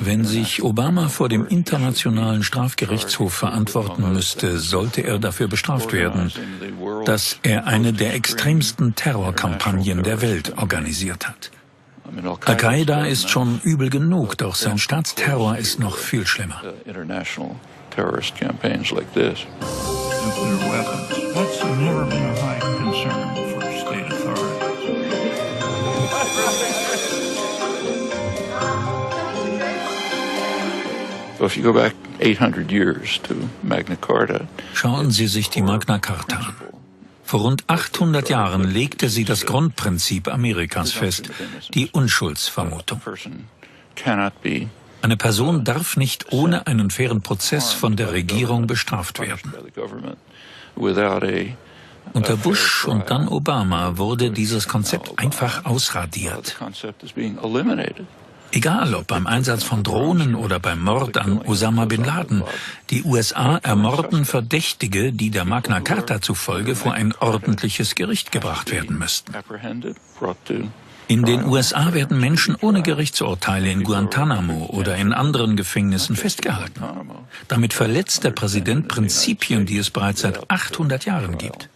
Wenn sich Obama vor dem Internationalen Strafgerichtshof verantworten müsste, sollte er dafür bestraft werden, dass er eine der extremsten Terrorkampagnen der Welt organisiert hat. Al-Qaida ist schon übel genug, doch sein Staatsterror ist noch viel schlimmer. Schauen Sie sich die Magna Carta an. Vor rund 800 Jahren legte sie das Grundprinzip Amerikas fest, die Unschuldsvermutung. Eine Person darf nicht ohne einen fairen Prozess von der Regierung bestraft werden. Unter Bush und dann Obama wurde dieses Konzept einfach ausradiert. Egal ob beim Einsatz von Drohnen oder beim Mord an Osama bin Laden, die USA ermorden Verdächtige, die der Magna Carta zufolge vor ein ordentliches Gericht gebracht werden müssten. In den USA werden Menschen ohne Gerichtsurteile in Guantanamo oder in anderen Gefängnissen festgehalten. Damit verletzt der Präsident Prinzipien, die es bereits seit 800 Jahren gibt.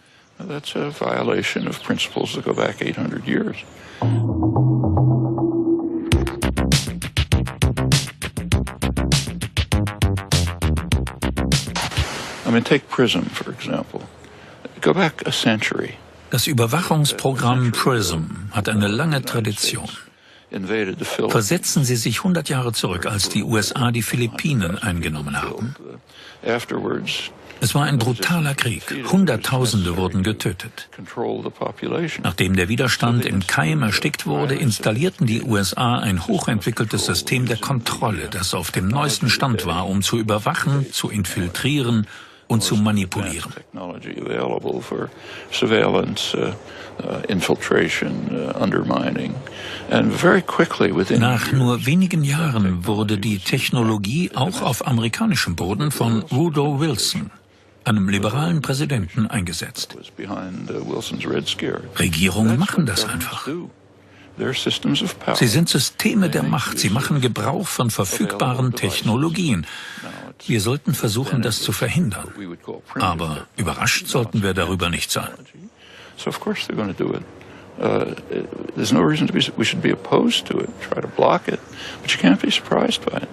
Das Überwachungsprogramm PRISM hat eine lange Tradition. Versetzen Sie sich 100 Jahre zurück, als die USA die Philippinen eingenommen haben. Es war ein brutaler Krieg. Hunderttausende wurden getötet. Nachdem der Widerstand im Keim erstickt wurde, installierten die USA ein hochentwickeltes System der Kontrolle, das auf dem neuesten Stand war, um zu überwachen, zu infiltrieren und zu manipulieren. Nach nur wenigen Jahren wurde die Technologie auch auf amerikanischem Boden von Woodrow Wilson, einem liberalen Präsidenten, eingesetzt. Regierungen machen das einfach. Sie sind Systeme der Macht. Sie machen Gebrauch von verfügbaren Technologien. Wir sollten versuchen, das zu verhindern. Aber überrascht sollten wir darüber nicht sein. There's no reason we should be opposed to it, try to block it, but you can't be surprised by it.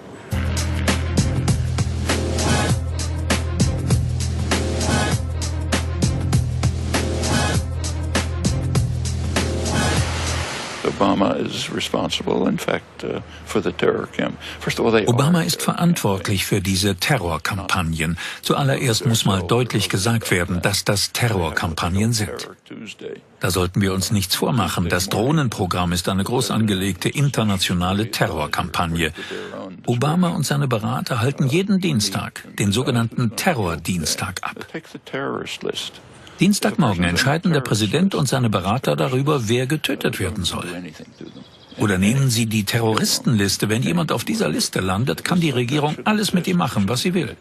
Obama ist verantwortlich für diese Terrorkampagnen. Zuallererst muss mal deutlich gesagt werden, dass das Terrorkampagnen sind. Da sollten wir uns nichts vormachen. Das Drohnenprogramm ist eine groß angelegte internationale Terrorkampagne. Obama und seine Berater halten jeden Dienstag den sogenannten Terrordienstag ab. Dienstagmorgen entscheiden der Präsident und seine Berater darüber, wer getötet werden soll. Oder nehmen Sie die Terroristenliste. Wenn jemand auf dieser Liste landet, kann die Regierung alles mit ihm machen, was sie will.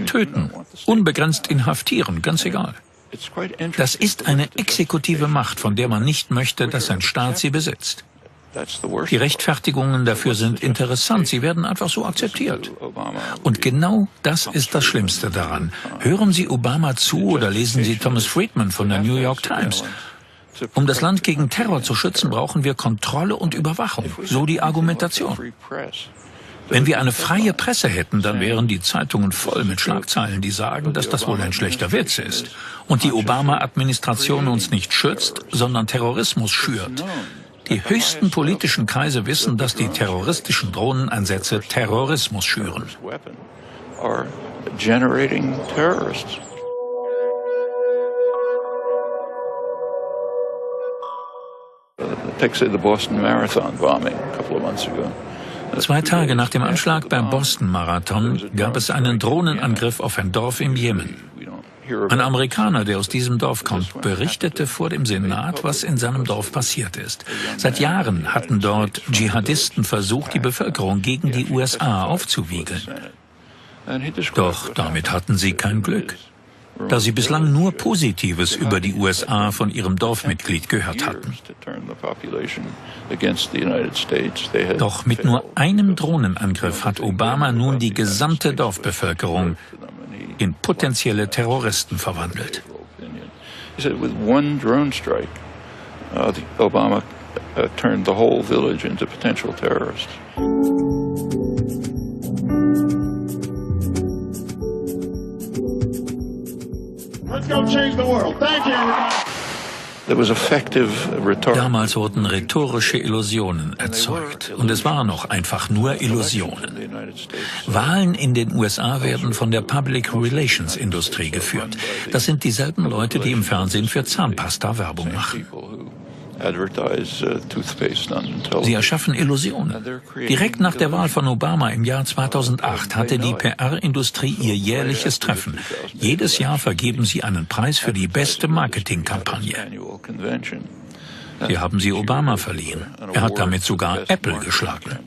Töten, unbegrenzt inhaftieren, ganz egal. Das ist eine exekutive Macht, von der man nicht möchte, dass ein Staat sie besitzt. Die Rechtfertigungen dafür sind interessant, sie werden einfach so akzeptiert. Und genau das ist das Schlimmste daran. Hören Sie Obama zu oder lesen Sie Thomas Friedman von der New York Times. Um das Land gegen Terror zu schützen, brauchen wir Kontrolle und Überwachung, so die Argumentation. Wenn wir eine freie Presse hätten, dann wären die Zeitungen voll mit Schlagzeilen, die sagen, dass das wohl ein schlechter Witz ist und die Obama-Administration uns nicht schützt, sondern Terrorismus schürt. Die höchsten politischen Kreise wissen, dass die terroristischen Drohneneinsätze Terrorismus schüren. The Boston Marathon bombing a couple of months ago. 2 Tage nach dem Anschlag beim Boston-Marathon gab es einen Drohnenangriff auf ein Dorf im Jemen. Ein Amerikaner, der aus diesem Dorf kommt, berichtete vor dem Senat, was in seinem Dorf passiert ist. Seit Jahren hatten dort Dschihadisten versucht, die Bevölkerung gegen die USA aufzuwiegeln. Doch damit hatten sie kein Glück. da sie bislang nur Positives über die USA von ihrem Dorfmitglied gehört hatten. Doch mit nur einem Drohnenangriff hat Obama nun die gesamte Dorfbevölkerung in potenzielle Terroristen verwandelt. Obama turned the whole village into potential terrorists. Let's go change the world. Thank you, everybody. Damals wurden rhetorische Illusionen erzeugt. Und es waren noch einfach nur Illusionen. Wahlen in den USA werden von der Public Relations Industrie geführt. Das sind dieselben Leute, die im Fernsehen für Zahnpasta Werbung machen. Sie erschaffen Illusionen. Direkt nach der Wahl von Obama im Jahr 2008 hatte die PR-Industrie ihr jährliches Treffen. Jedes Jahr vergeben sie einen Preis für die beste Marketingkampagne. Sie haben sie Obama verliehen. Er hat damit sogar Apple geschlagen.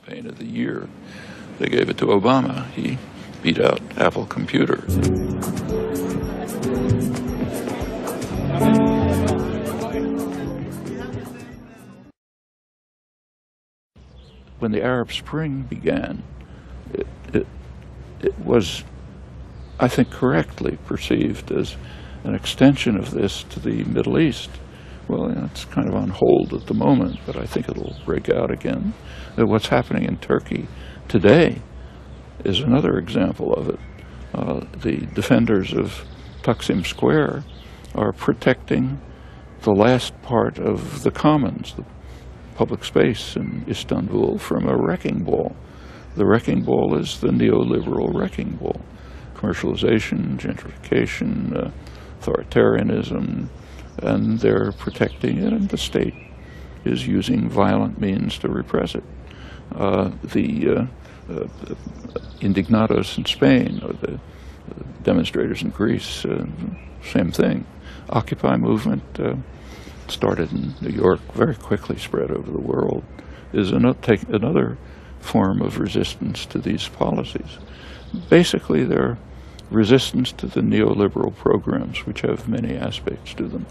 When the Arab Spring began, it was, I think, correctly perceived as an extension of this to the Middle East. Well, it's kind of on hold at the moment, but I think it'll break out again. What's happening in Turkey today is another example of it. The defenders of Taksim Square are protecting the last part of the commons, the public space in Istanbul, from a wrecking ball. The wrecking ball is the neoliberal wrecking ball. Commercialization, gentrification, authoritarianism, and they're protecting it, and the state is using violent means to repress it. The indignados in Spain, or the demonstrators in Greece, same thing. Occupy movement started in New York, very quickly spread over the world, is another form of resistance to these policies. Basically, they're resistance to the neoliberal programs, which have many aspects to them.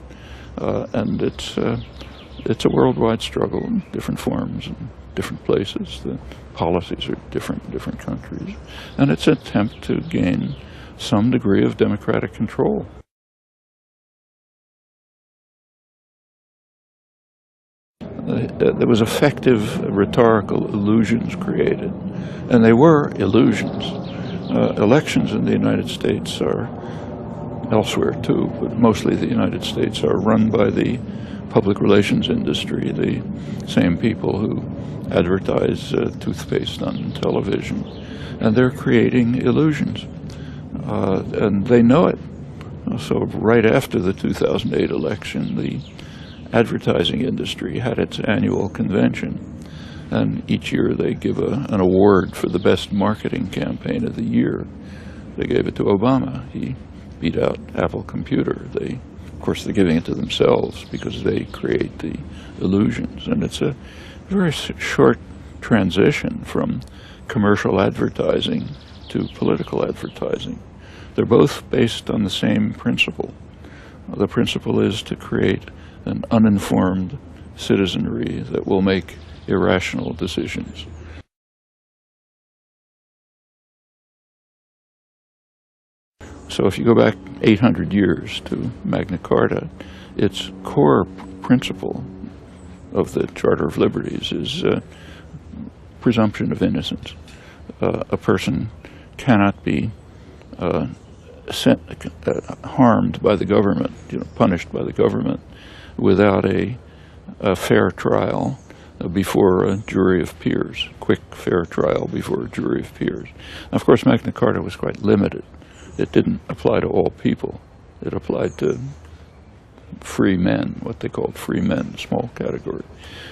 And it's a worldwide struggle in different forms and different places. The policies are different in different countries. And it's an attempt to gain some degree of democratic control. There was effective rhetorical illusions created, and they were illusions. Elections in the United States are, elsewhere too, but mostly the United States, are run by the public relations industry, the same people who advertise toothpaste on television, and they're creating illusions, and they know it. So right after the 2008 election, the advertising industry had its annual convention, and each year they give an award for the best marketing campaign of the year. They gave it to Obama. He beat out Apple Computer. Of course, they're giving it to themselves because they create the illusions, and it's a very short transition from commercial advertising to political advertising. They're both based on the same principle. The principle is to create an uninformed citizenry that will make irrational decisions. So if you go back 800 years to Magna Carta, its core principle of the Charter of Liberties is presumption of innocence. A person cannot be harmed by the government, punished by the government, without a fair trial before a jury of peers, quick fair trial before a jury of peers. Now, of course, Magna Carta was quite limited. It didn't apply to all people. It applied to free men, what they called free men, small category.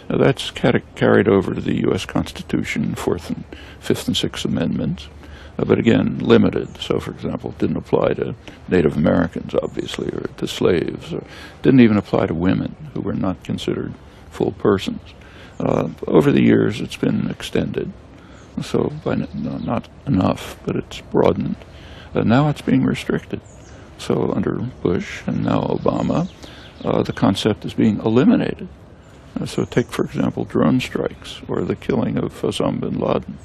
Now, that's carried over to the U.S. Constitution, 4th and 5th and 6th Amendments, but again, limited. So, for example, it didn't apply to Native Americans, obviously, or to slaves, or didn't even apply to women who were not considered full persons. Over the years, it's been extended, so by not enough, but it's broadened. Now it's being restricted. So under Bush and now Obama, the concept is being eliminated. So take, for example, drone strikes or the killing of Osama bin Laden.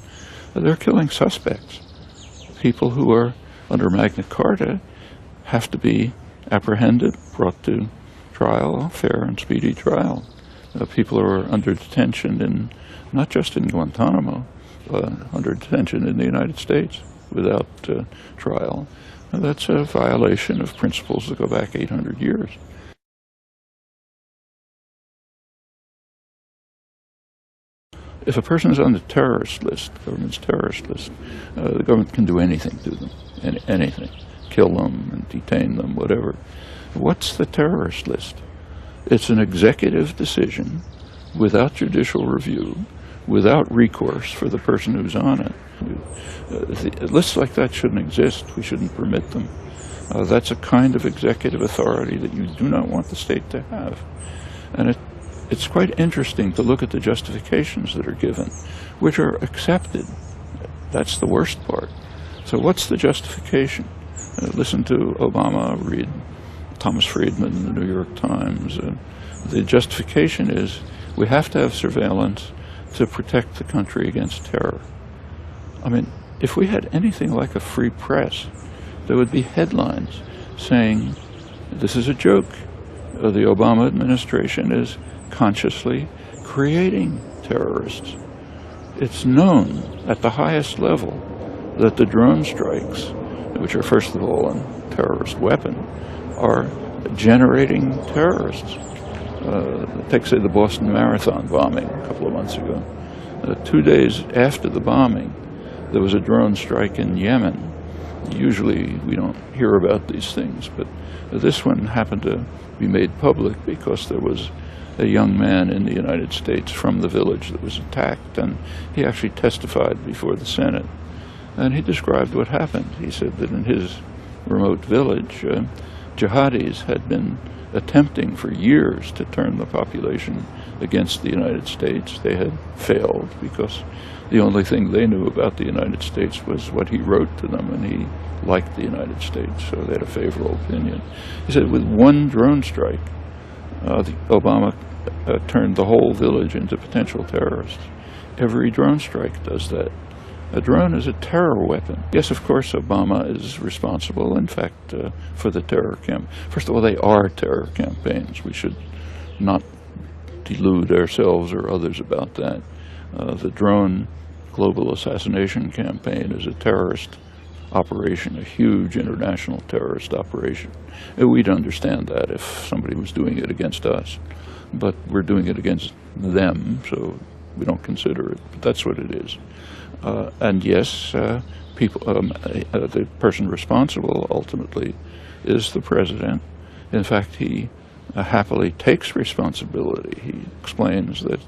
They're killing suspects. People who are under Magna Carta have to be apprehended, brought to trial, fair and speedy trial. People who are under detention not just in Guantanamo, under detention in the United States without trial. That's a violation of principles that go back 800 years. If a person is on the terrorist list, government's terrorist list, the government can do anything to them, anything, kill them and detain them, whatever. What's the terrorist list? It's an executive decision without judicial review, without recourse for the person who's on it. Lists like that shouldn't exist. We shouldn't permit them. That's a kind of executive authority that you do not want the state to have. And it's quite interesting to look at the justifications that are given, which are accepted. That's the worst part. So what's the justification? Listen to Obama, read Thomas Friedman in the New York Times. The justification is we have to have surveillance to protect the country against terror. I mean, if we had anything like a free press, there would be headlines saying, this is a joke. The Obama administration is consciously creating terrorists. It's known at the highest level that the drone strikes, which are first of all a terrorist weapon, are generating terrorists. Take, say, the Boston Marathon bombing a couple of months ago. 2 days after the bombing, there was a drone strike in Yemen. Usually we don't hear about these things, but this one happened to be made public because there was a young man in the United States from the village that was attacked, and he actually testified before the Senate. And he described what happened. He said that in his remote village, jihadis had been attempting for years to turn the population against the United States. They had failed because the only thing they knew about the United States was what he wrote to them, and he liked the United States, so they had a favorable opinion. He said with one drone strike, Obama turned the whole village into potential terrorists. Every drone strike does that. A drone is a terror weapon. Yes, of course, Obama is responsible, in fact, for the terror camp. First of all, they are terror campaigns. We should not delude ourselves or others about that. The drone global assassination campaign is a terrorist operation, a huge international terrorist operation. We'd understand that if somebody was doing it against us, but we're doing it against them, so we don't consider it. But that's what it is. And yes, the person responsible ultimately is the president. In fact, he happily takes responsibility. He explains that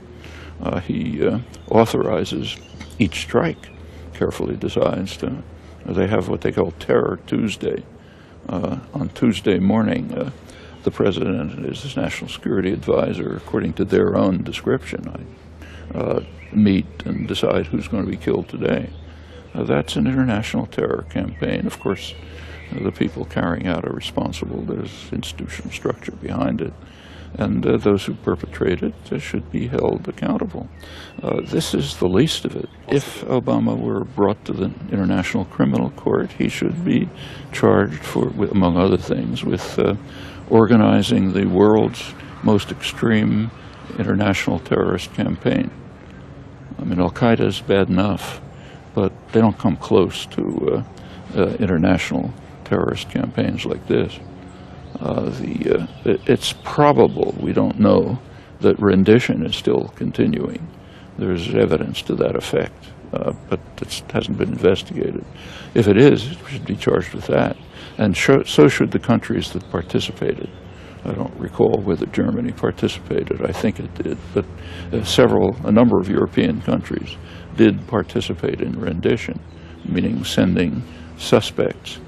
he authorizes each strike, carefully decides to. They have what they call Terror Tuesday. On Tuesday morning, the president and his national security advisor, according to their own description, meet and decide who's going to be killed today. That's an international terror campaign. Of course, the people carrying out are responsible. There's institutional structure behind it. And those who perpetrate it should be held accountable. This is the least of it. If Obama were brought to the International Criminal Court, he should be charged for, among other things, with organizing the world's most extreme international terrorist campaign. I mean, Al-Qaeda is bad enough, but they don't come close to international terrorist campaigns like this. It's probable, we don't know, that rendition is still continuing. There's evidence to that effect, but it hasn't been investigated. If it is, it should be charged with that, and so should the countries that participated. I don't recall whether Germany participated. I think it did, but a number of European countries did participate in rendition, meaning sending suspects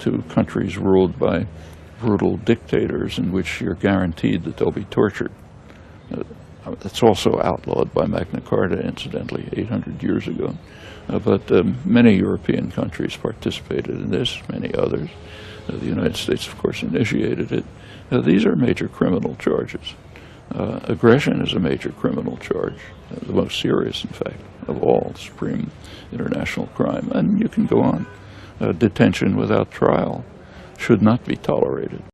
to countries ruled by brutal dictators in which you're guaranteed that they'll be tortured. It's also outlawed by Magna Carta, incidentally, 800 years ago. But many European countries participated in this, many others. The United States, of course, initiated it. These are major criminal charges. Aggression is a major criminal charge, the most serious, in fact, of all, supreme international crime. And you can go on. Detention without trial should not be tolerated.